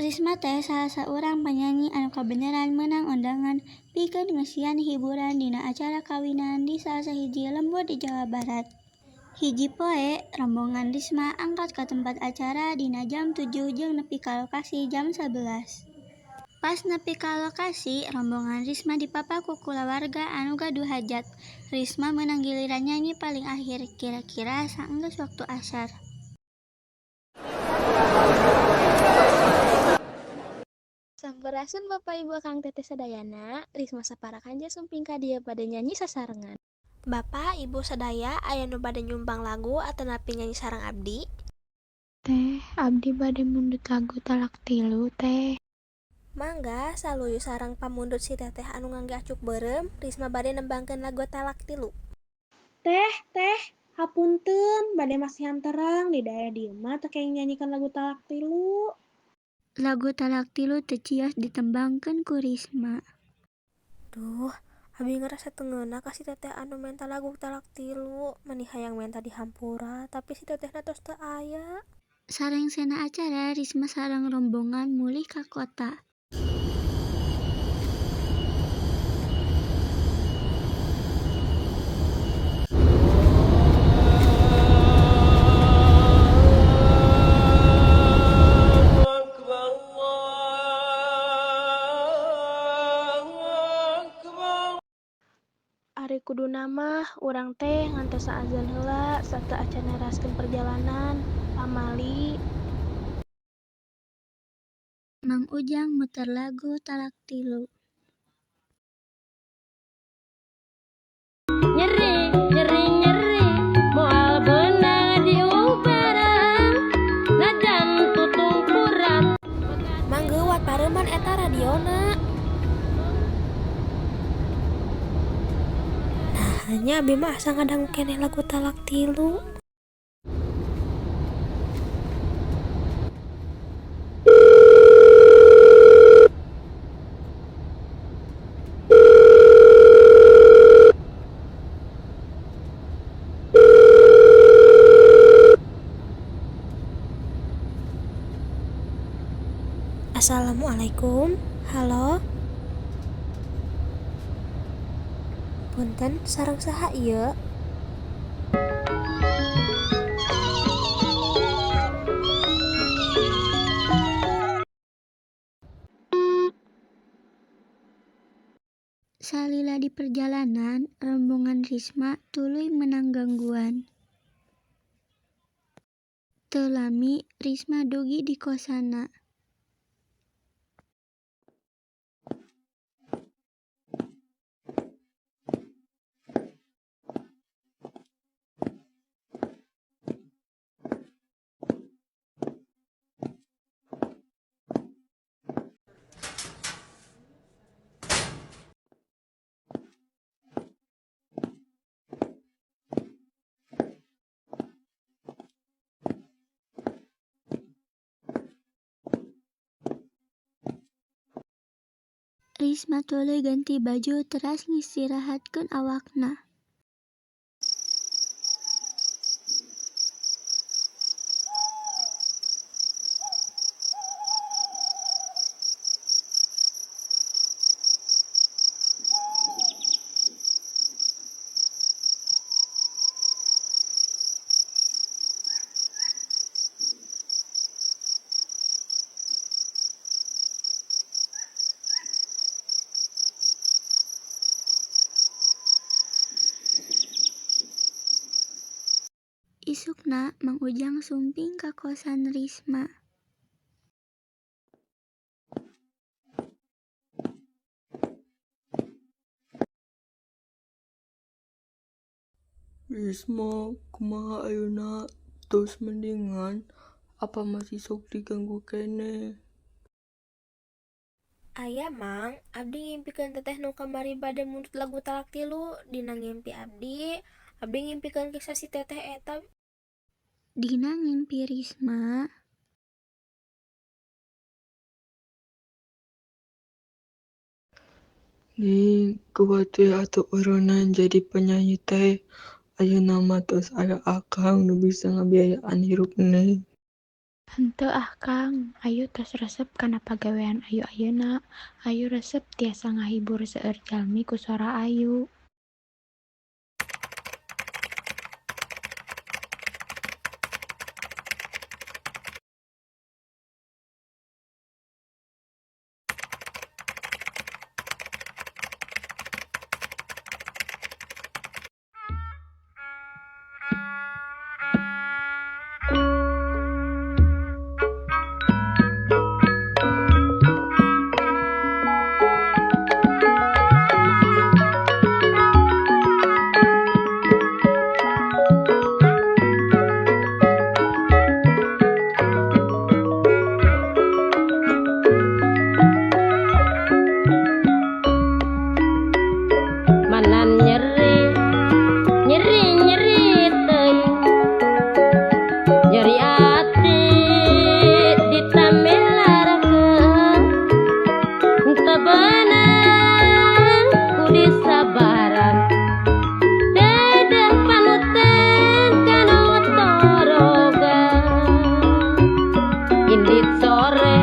Risma teh salah saurang penyanyi anu kabeneran menang undangan pikeun ngeusian hiburan dina acara kawinan di salah sahiji lembur di Jawa Barat. Hiji poe, rombongan Risma angkat ka tempat acara dina jam 7 jeung nepi ka lokasi jam 11. Pas nepi ka lokasi, rombongan Risma dipapa ku kulawarga anu gaduh hajat. Risma meunang giliran nyanyi paling akhir, kira-kira saenggeus waktu asar. Sampurasun Bapak Ibu Kang Teteh sadayana, Risma saparakan ja sumping ka dieu bade nyanyi sasarengan. Bapak Ibu sadaya aya nu bade nyumbang lagu atanapi nyanyi sareng abdi? Teh, abdi bade mundut lagu talak tilu teh. Mangga saluyu sareng pamundut si teteh anu ngangge acuk beureum, Risma bade nembangkeun lagu talak tilu. Teh, hapunten, bade masihan terang di daerah dieu mah teu kenging nyanyikan lagu talak tilu. Lagu talak tilu teu cios ditembangkeun ku Risma. Duh, abi ngerasa teu ngeunah ka si teteh anu menta lagu talak tilu, mani hayang menta di hampura, tapi si tetehna tos teu aya. Sareng sena acara, Risma sareng rombongan mulih ka kota. Ari kuduna mah urang teh ngantos saazan heula sarta acan neraskeun perjalanan. Pamali. Mang Ujang muter lagu talak tilu. Nyeri, moal beunang diubarang, najan tutung kurang. Manggeuwat pareuman eta radiona. Nah, nya abi mah asa ngadangu keneh lagu talak tilu. Assalamualaikum. Halo. Punten, sareng saha ieu? Salila di perjalanan, rombongan Risma tuluy meunang gangguan. Teu lami, Risma dugi di kosanna. Risma tuluy ganti baju teras ngistirahatkeun awakna. Isukna Mang Ujang sumping ka kosan Risma. Risma, kumaha ayeuna? Tos mendingan? Apa masih sok diganggu keneh? Aya Mang, abdi ngimpikeun teteh nu kamari bade mundut lagu talak tilu. Dina ngimpi abdi ngimpikeun kisah si teteh eta. Dina ngimpi Risma, Kuat teh atuh eureunna jadi penyanyi teh. Ayeuna mah tos aya akang nu bisa ngabiayaan hirupna. Henteu ah Kang, ayu tos resep kana pagawean ayu ayeuna. Ayu resep tiasa ngahibur seueur jalmi ku sora ayu. Manan nyeri nyeri nyeri teuing nyeri ati ditamelarakeun teu beunang ku disabaran dedeh panuteun kana torogan indit sore